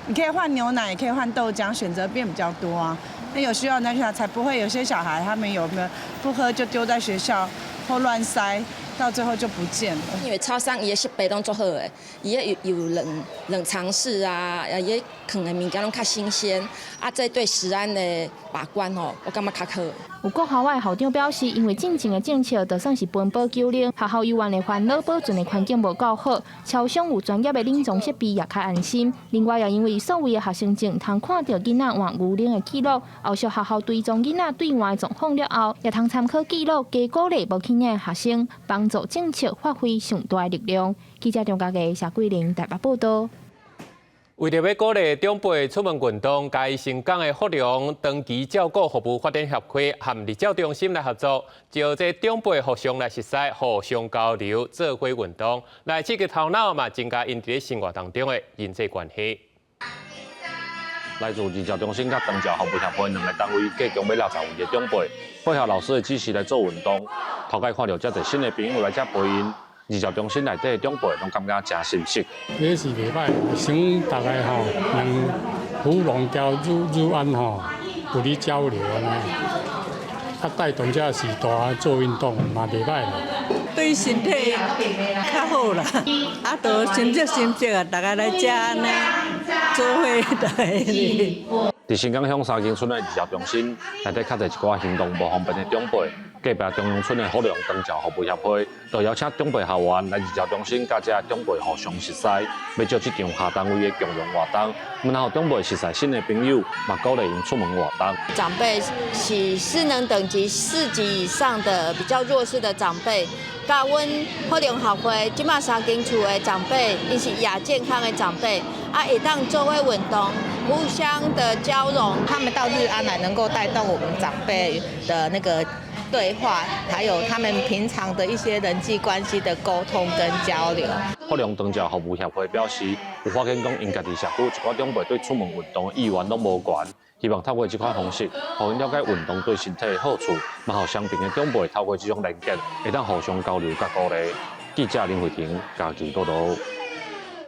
你可以换牛奶，也可以换豆浆，选择变比较多啊。那有需要那就才不会有些小孩他们有没有不喝就丢在学校或乱塞，到最后就不见了。因为超商伊的设备拢做好诶，伊有冷藏室啊，伊放的物件拢较新鲜，啊，这对食安的把关我感觉较好。有国校外校长表示，因为进前的政策就算是分保9零，学校幼儿的烦恼保存的环境无够好，超商有专业的冷藏设备也较安心。另外，也因为数位的学生证通看到囡仔换牛奶的记录，后续学校追踪囡仔对外状况了后，也通参考记录，加鼓励无去领的学生，帮助政策发挥上大的力量。记者张家嘅谢桂玲台北报道。为着要鼓励长辈出门运动，嘉义新港的福良长期照顾服务发展协会和日照中心来合作，招这长辈互相来熟悉、互相交流、做伙运动，来刺激头脑嘛，增加因伫生活当中的人际关系。来自日照中心甲长照服务协会两个单位，计共要60位的长辈，配合老师的指示来做运动。头届看到遮侪新的朋友来遮陪因。日照中心内底的长辈拢感觉真熟悉。这是袂歹，想大家能互相交入安有咧交流安尼，带动这时代做运动嘛袂歹。对身体较好啦，都心足大家来遮安尼做伙大家。伫新港乡三间村的日照中心内底，较侪一寡行动无方便的长辈。隔壁中央村的福良长照服务协会，就邀请长辈校员来日照中心，甲这长辈互相熟悉，要做这场下单位的共融活动，然后长辈熟悉新的朋友，嘛鼓励因出门活动。长辈是失能等级4级以上的比较弱势的长辈，甲阮福良协会即马3间厝的长辈，因是亚健康的长辈，会当做伙运动，互相的交融。他们到日安来，能够带动我们长辈的那个对话，还有他们平常的一些人际关系的沟通跟交流。福良长照服务协会表示，有发现讲，因家己社区一寡长辈对出门运动的意愿拢无悬，希望透过这款方式，互因了解运动对身体的好处，然后相平的长辈透过这种连结，会当互相交流甲鼓励。记者林慧婷家己报道。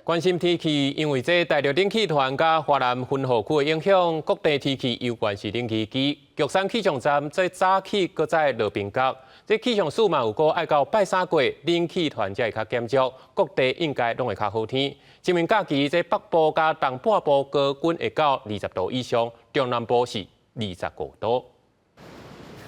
关心天气，因为这大陆冷气团甲华南分河区的影响，各地天气有关是冷气机。玉山气象站在早起搁在路边角，这气象署嘛有讲，爱到拜3过，冷气团才会较减少，各地应该拢会较好天。清明假期，这北部甲东半部高温会到20度以上，中南部是25度。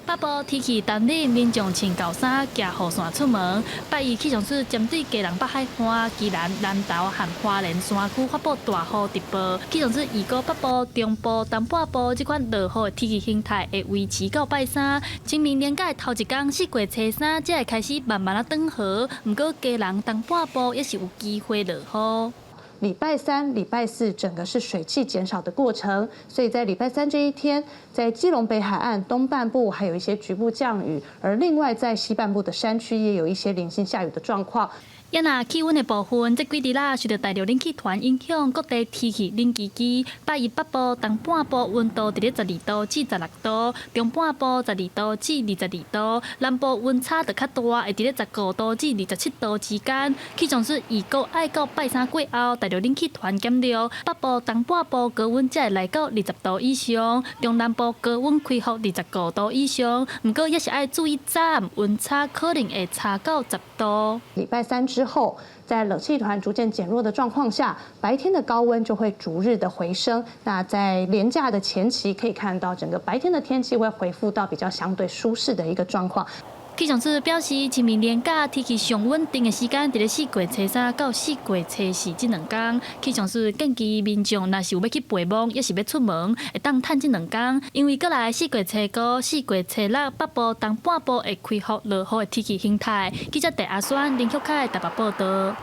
北部天气单日，民众穿厚衫、骑雨伞出门。拜一气象署针对基隆北海岸、宜兰、南投和花莲山区发布大雨特报。气象署预估北部、中部、东半部这款落雨的天气形态会维持到拜3。清明连假头一天4月初3，才会开始慢慢转雨。不过基隆东半部也是有机会落雨。礼拜3、礼拜4整个是水汽减少的过程，所以在礼拜3这一天，在基隆北海岸东半部还有一些局部降雨，而另外在西半部的山区也有一些零星下雨的状况。也那气温的部分，这几日啦，受到大陆冷气团影响，各地天气冷叽叽。拜一北部、东半部温度伫咧12度至16度，中半部12度至22度，南部温差就较大，会伫咧15度至27度之间。气象署预估爱到拜3过后，大陆冷气团减弱，北部、东半部高温才会来到20度以上，中南部高温恢复25度以上。不过也是爱注意早晚温差可能会差到10度。礼拜3之后，在冷气团逐渐减弱的状况下，白天的高温就会逐日的回升。那在连假的前期，可以看到整个白天的天气会恢复到比较相对舒适的一个状况。气象署表示，清明连假天气上稳定的时间，伫咧4月初3到4月初4这2天。气象署建议民众若是有要去陪梦，也是要出门，会当趁这2天，因为过来4月初5、4月初6，北部、东半部会恢复落雨的天气形态。记者戴阿轩、林旭凯台北报道。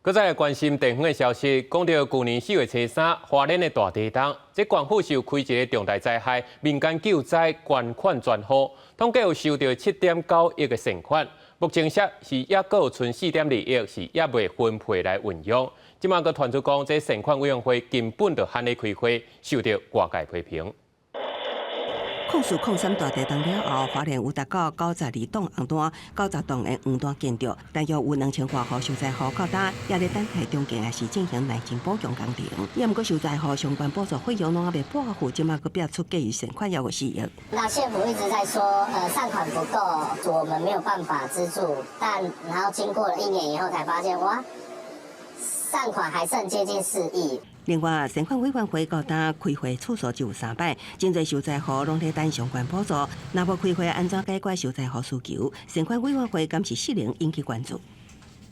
搁再来关心地方的消息，讲到去年4月初3，花莲的大地震，这县府是有开一个重大灾害民间救灾捐款专户，统计有收到7.9亿的善款，目前是还阁有存4.2亿，是还未分配来运用。即马阁传出讲，这善款委员会根本就罕咧开会，受到外界批评。控诉控3大地震了后，花莲有达到92栋红单、90栋的黄单建筑，大约有2000多户受灾户到达，也咧等待中间也是进行耐震补强工程。也毋过受灾户相关补助费用拢还未拨付，即马阁表出计善款要54亿。那县府一直在说，善款不够，我们没有办法资助，然后经过了1年以后才发现，哇，善款还剩接近4亿。另外，善款委员会高达开会次数只有3摆，真侪受灾户拢在等相关补助。若无开会，安怎解决受灾户需求？善款委员会敢是适能引起关注。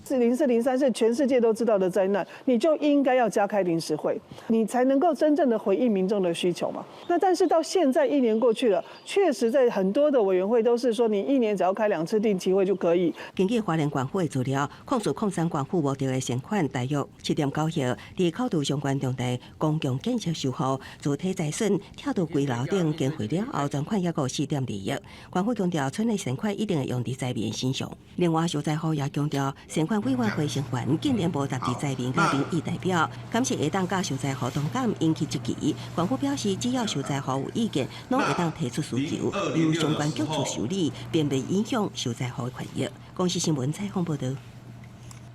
04、03是全世界都知道的灾难，你就应该要加开临时会，你才能够真正的回应民众的需求嘛。那但是到现在1年过去了，确实在很多的委员会都是说，你1年只要开2次定期会就可以。根据花莲县府的资料，控诉控3县府无着的善款大约7.9亿，伫考虑相关重大公共建设收获、主体财损、跳到规楼顶经费了后，全款也有4.2亿。县府强调，村内善款一定会用伫灾民身上。另外，受灾户也强调，善款委员会成员竟然无集致灾民甲民意代表，敢是会当甲受灾户同感引起质疑。县府表示，只要受灾户有意见，拢会当提出需求，由相关局处处理，并未影响受灾户的权益。公视新闻采访报道。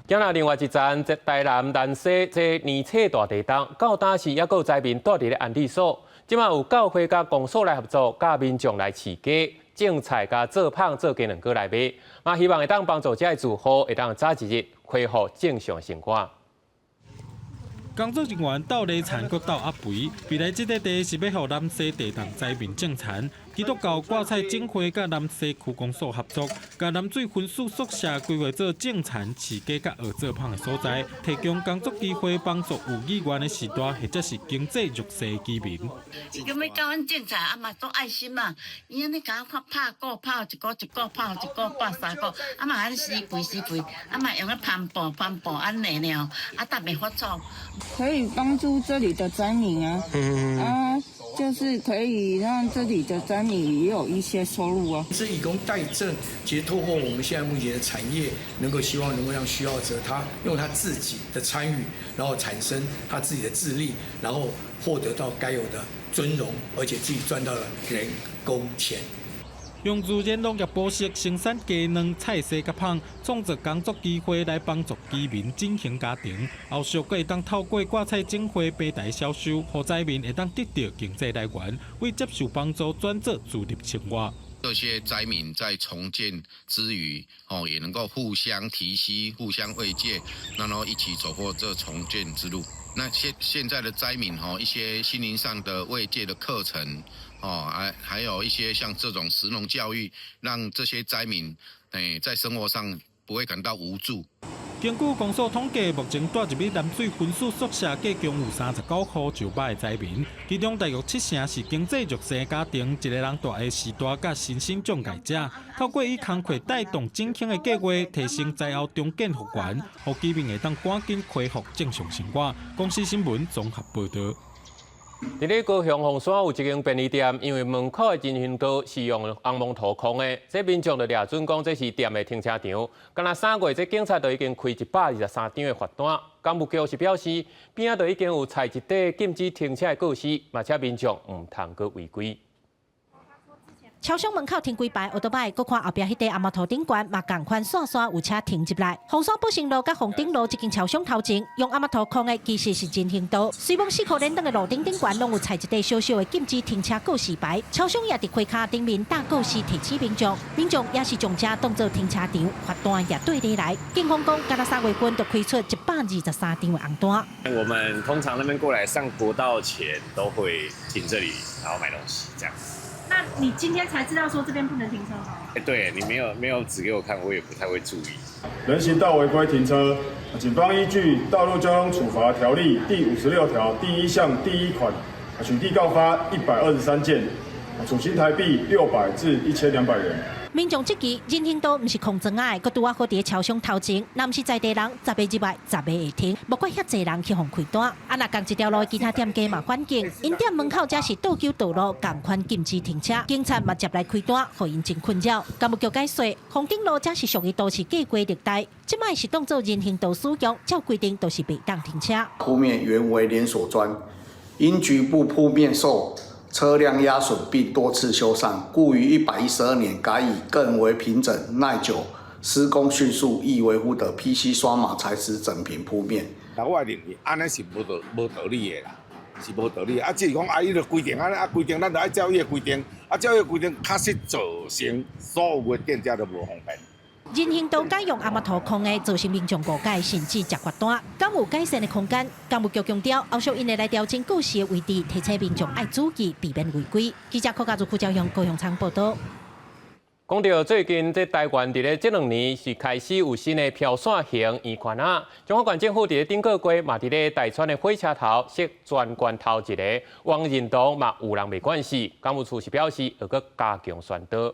今仔另外一站，在台南南西这年初大地震，到当时还有灾民住伫咧安置所。即马有教会甲公所来合作，甲民众来饲鸡、种菜、甲做胖做鸡两个来卖，嘛希望会当帮助这些住户会当早一日恢复正常生活。工作人员斗犁田，搁斗压肥。未来这块地是要予南西地震灾民种田。基督教挂菜种花甲南西区公所合作，甲南水分宿宿舍规划做种田、饲鸡甲学做胖的所在，提供工作机会，帮助有意愿的时代或者是经济弱势的居民。咁要教阮种菜，啊嘛做爱心嘛，伊安尼甲我拍鼓泡一个泡一个8、3个，啊嘛安施肥，啊嘛用个帆布安尼了，啊特别发作。可以帮助这里的灾民啊，就是可以让这里的灾民也有一些收入啊。是以工代赈，其实透过我们现在目前的产业，希望能够让需要者他用他自己的参与，然后产生他自己的智力，然后获得到该有的尊荣，而且自己赚到了人工钱。用自然农业模式生产鸡卵、菜色甲胖，创造工作机会来帮助居民振兴家庭。后续会当透过挂菜种花、平台销售，让灾民会当得到经济来源，为接受帮助转做自立生活。这些灾民在重建之余，也能够互相提携、互相慰藉，然后一起走过这重建之路。那现在的灾民，一些心灵上的慰藉的课程。还有一些像这种食农教育，让这些灾民在生活上不会感到无助。根据公所统计，目前住入去南水分宿宿舍计共有39户就业的灾民，其中大约7成是经济弱势家庭，一个人大的时代甲新兴障碍者，透过以工课带动振兴的计划，提升灾后重建复原，让居民会当赶紧恢复正常生活。公视新闻综合报道。伫咧高雄凤山有一间便利店，因为门口的人行道是用红蒙涂空的，这民众就掠准讲这是店的停车场。敢若3月，这警察就已经开123张的罚单。干部局是表示，边仔就已经有裁一块禁止停车的告示，嘛且民众唔通去违规。超商门口停几排，奥多摆，搁看后壁迄块红毛头顶管，嘛共款线线有车停入来。凤山宝兴路甲凤顶路这间超商头前，用红毛头空的其实是人行道。虽望4颗连灯的路顶管拢有踩一块小小的禁止停车告示牌，超商也伫开卡顶面大告示提醒民众，民众也是将车当作停车场，罚单也对你来。警方讲，今仔3月份就开出123张的红单。我们通常那边过来上国道前都会停这里，然后买东西这样。那那你今天才知道说这边不能停车吗？对你没有指给我看，我也不太会注意。人行道违规停车，警方依据《道路交通处罚条例》第56条第1项第1款，取缔告发123件，处新台币600至1200元。民众这期人行道不是空庄的，佮拄啊好伫超商头前，若不是在地人，10个之外10个会停，不管遐济人去互开单。啊，若共一条路其他店家嘛反映，因店门口则是倒救道路，共款禁止停车，警察嘛接来开单，互因真困扰。干部局解说，红顶路则是属于都市计划地带，即卖是当作人行道使用，照规定都是袂当停车。铺面原为连锁砖，因局部铺面受车辆压损并多次修缮，故于112年改以更为平整、耐久、施工迅速、易维护的 PC 刷码材质整平铺面。我认为安尼是无道理的啦，是无道理。只是讲伊就规定安尼规定，咱就爱照伊的规定，照伊的规定确实造成所有的店家都无方便。人行道改用阿妈头空的，造成民众误解，甚至吃罚单，敢有改善的空间？干务局强调，后续因会来调整故事的位置，提醒民众爱注意，避免违规。记者柯家族赵阳高雄仓报道。讲到最近，这台湾伫咧这2年是开始有新的飘线型圆环啊。中华县政府伫咧顶个月嘛，伫咧台川的火车头设专关头一个，往认同嘛有人袂关系。港务处是表示要搁加强宣导。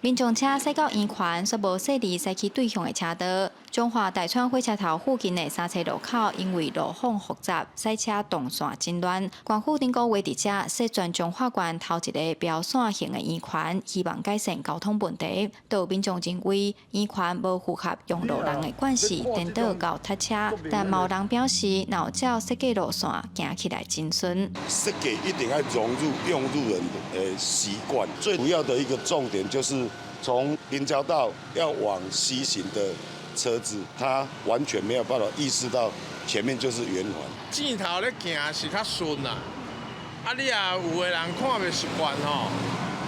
民众车驶到圆环，却无驶离驶去对向的车道。中华台川火车头附近的三车路口，因为路况复杂，驶车动线真乱。县府顶个月伫遮设专中华县头一个标线型的圆环，希望改善交通问题。有民众认为圆环无符合用路人的惯势，颠倒到塞车。但某人表示，若照设计路线，行起来真顺。设计一定要融入用路人的习惯，最主要的一个重点就是从平交道要往西行的车子，他完全没有办法意识到前面就是圆环。镜头咧行是较顺啦，你有的人看袂习惯吼，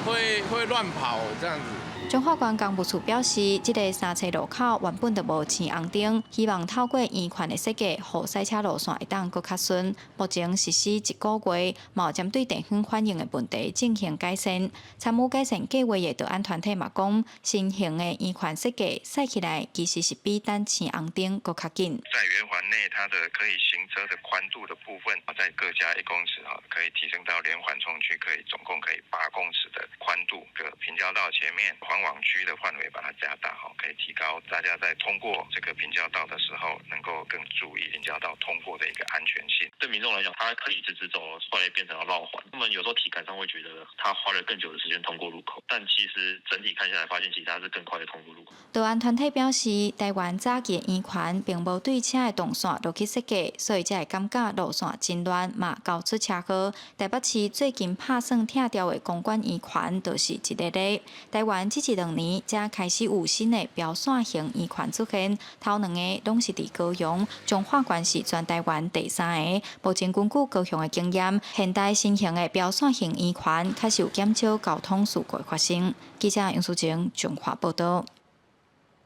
会乱跑这样子。中华县公务处表示，这个三车路口原本就无青红灯，希望透过圆环的设计，让驶车路线会当更较顺。目前实施1个月，冇针对地方反映的问题进行改善。参与改善计划的道安团体嘛讲，新型的圆环设计驶起来其实是比单青红灯更较紧。在圆环内，它的可以行车的宽度的部分，再各加1公尺可以提升到连环冲区总共可以8公尺的宽度。平交道前面环网区的范围把它加大，可以提高大家在通过这个平交道的时候，能够更注意平交道通过的一个安全性。对民众来讲，他可以直走，后来变成了绕环。他们有时候体感上会觉得他花了更久的时间通过路口，但其实整体看下来，发现其实它是更快的通过路口。道安团体表示，台湾早期的圆环并无对车的动线落去设计，所以才会感觉路线真乱，嘛搞出车祸。台北市最近拍算拆掉的公馆圆环，就是一个例。台湾这2年才开始有新的标线型圆环出现，头2个拢是伫高雄，中华县是全台湾第3个。目前根据高雄的经验，现代新型的标线型圆环开始有减少交通事故发生。记者杨淑晴中华报道。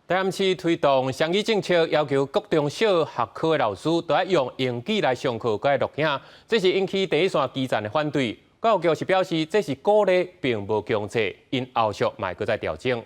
台南市推动双语政策，要求各中小学科的老师都要用英语来上课，佮录影，这是引起第一线基层的反对。教育局是表示，这是鼓励，并无强制，因后续嘛会再调整。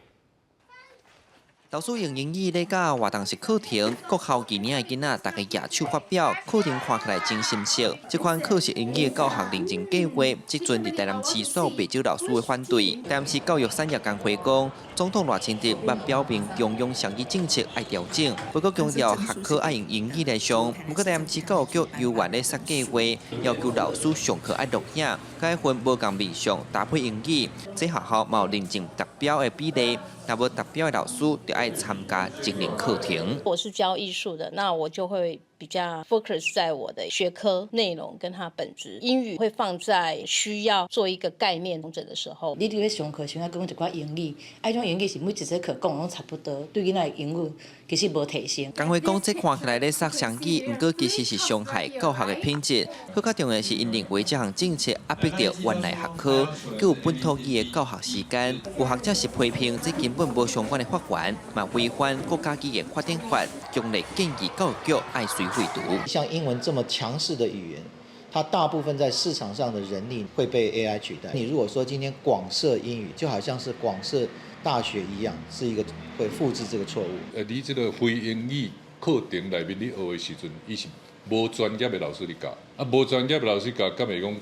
老师用英语咧教活动式课程，各校今年的囡仔大家举手发表，课程看起来真深色。这款课时英语的教学认证计划，即阵伫台南市所有袂少老师的反对。台南市教育产业工会讲，总统赖清德捌表明中央双语政策爱调整，不过强调学科爱用英语来上。不过台南市教育局由原咧设计划，要求老师上课爱录影，该分无共面上搭配英语，这学校嘛有认证达标的比例。若无达标的老师，就爱参加精灵课程。我是教艺术的，那我就会比较 focus 在我的学科内容跟它本质。英语会放在需要做一个概念重整的时候。你伫咧上课时啊，讲一寡英语，种英语是每一节课讲拢差不多，对囡仔英语其实无提升。工会讲，这看起来咧杀双语，不过其实是伤害教学的品质。更加重要是，因认为这项政策压迫到原来学科，佮有本土语的教学时间。有学者是批评这根本无相关的法源，嘛违反国家语言发展法，强烈建议教育局爱随会读。像英文这么强势的语言，它大部分在市场上的人力会被 AI 取代。你如果说今天广设英语，就好像是广设大学一样，是一个会复制这个错误。你这个非英语课程内面你学的时阵，伊是无专业的老师嚟教，无专业的老师教，敢会讲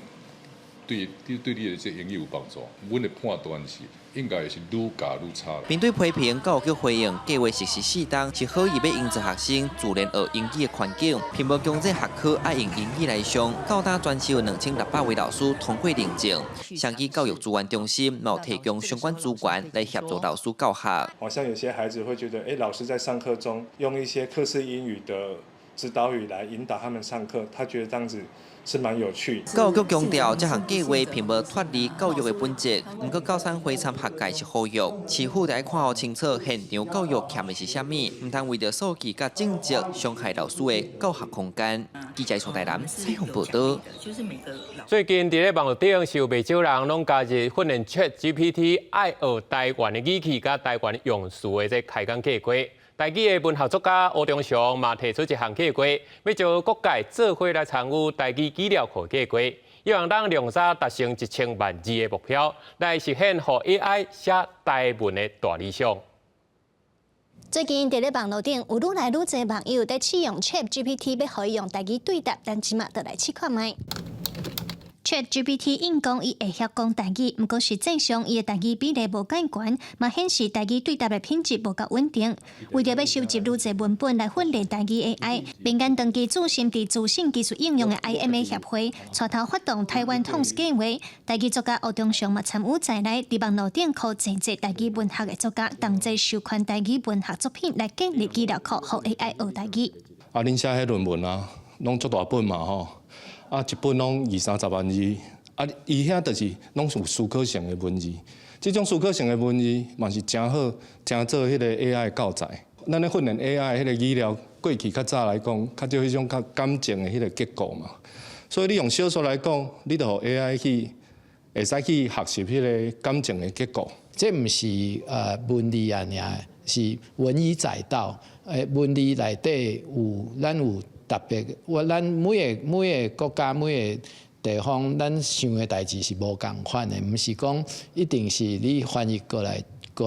对你的这英语有帮助？阮的判断是。应该是愈教愈差。面对批评，教育局回应计划实施适当，是好意要营造学生自然学英语的环境，并无强制学科爱用英语来上。高大专收2600位老师通过认证，相继教育资源中心冇提供相关资源来协助老师教学。好像有些孩子会觉得，老师在上课中用一些课室英语的指导语来引导他们上课，他觉得这样子。是蛮有趣。教育局强调，这项计划并无脱离教育的本质，不过高三会参学界是好育，市府得看好清楚现场教育欠的是啥物，唔通为着数据甲政绩伤害老师的教学空间。记者苏台南采访报道。最近伫咧网络顶，是有不少人拢加入训练 ChatGPT 爱学台湾的语气甲台湾用词的这开讲计划。台语的文学作家吴忠祥嘛提出一项计划，要招各界做伙来参与台语资料库计划，希望咱量早达成1000万字的目标，来实现互 AI 写台文的大理想。最近伫咧网络顶有愈来愈侪网友在试用 ChatGPT 要可以用台语对答，但即马就来试看卖。ChatGPT 应讲伊会晓讲台语，不过实际上伊的台语比例无介悬，嘛显示台语对答的品质无够稳定。为着要收集愈侪文本来训练台语 AI， 民间长期驻心伫资讯技术应用的 IMA 协会，带头发动台湾通计划，台语作家吴忠祥嘛参与在内，伫网络顶靠真侪台语文学的作家，同齐授权台语文学作品来建立资料库，互 AI 学台语。恁写迄论文啊，拢足大本嘛吼。一本拢20-30万字，伊遐就是拢有思考性的文字。这种思考性的文字嘛是真好，真做迄个 AI 教材。咱咧训练 AI 迄个语料，过去较早来讲，较少迄种较感情的迄个结构嘛。所以你用小说来讲，你就互 AI 去会使去学习迄个感情的结构。这毋是文字啊，是文以载道。文字内底咱有。特别，咱每个国家每个地方，咱想的代志是无共款的，毋是讲一定是你翻译过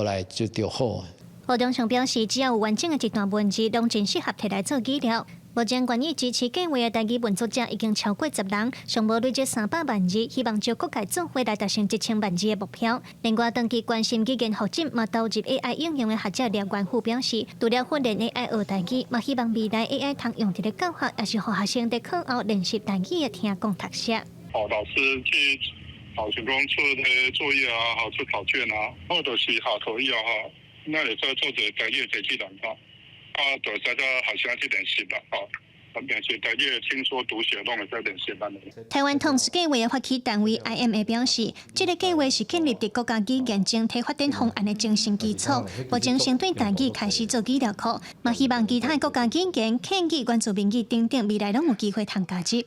来就好。吴忠祥表示，只要有完整的一段文字，拢真适合摕来做资料。目前愿意支持计划的台语文作者已经超过10人，尚无累积300万字，希望招各界做伙来达成1000万字的目标。另外，长期关心语言发展嘛投入 AI 应用的学者廖元富表示，除了训练 AI 学台语，嘛希望未来 AI 通用伫咧教学，也是互学生在课后练习台语的听讲读写。老师去像讲出的作业啊，好出考卷啊，或者是考口译啊，那也在做者台语的技能哈。就在这学生去练习啦，练习台语听说读写拢会在练习班。台湾通识计划的发起单位 IMA 表示，这个计划是建立伫国家语言整体发展方案的精神基础，目前先对台语开始做资料库，嘛希望其他国家语言、客语、原住民语等等未来拢有机会通加入。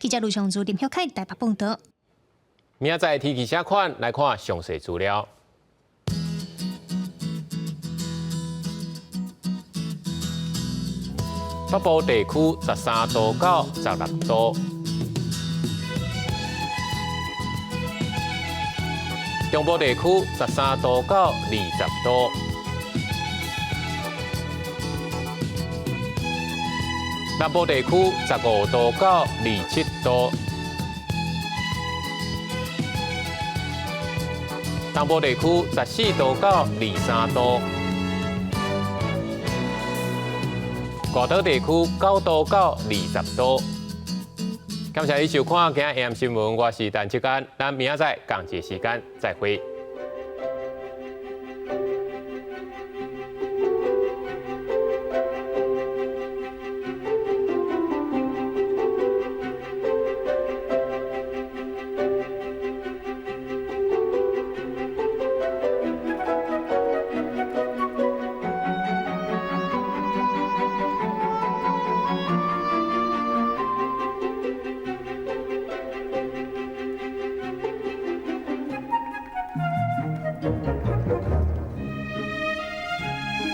记者卢尚珠、林晓凯台北报道。明仔载天气写款来看详细资料。北部地区13度到16度，中部地区13度到20度，南部地区15度到27度，东部地区14度到23度。高岛地区9度到20度。感谢你收看今日AM新闻，我是陈志安，咱明仔载同一时间再会。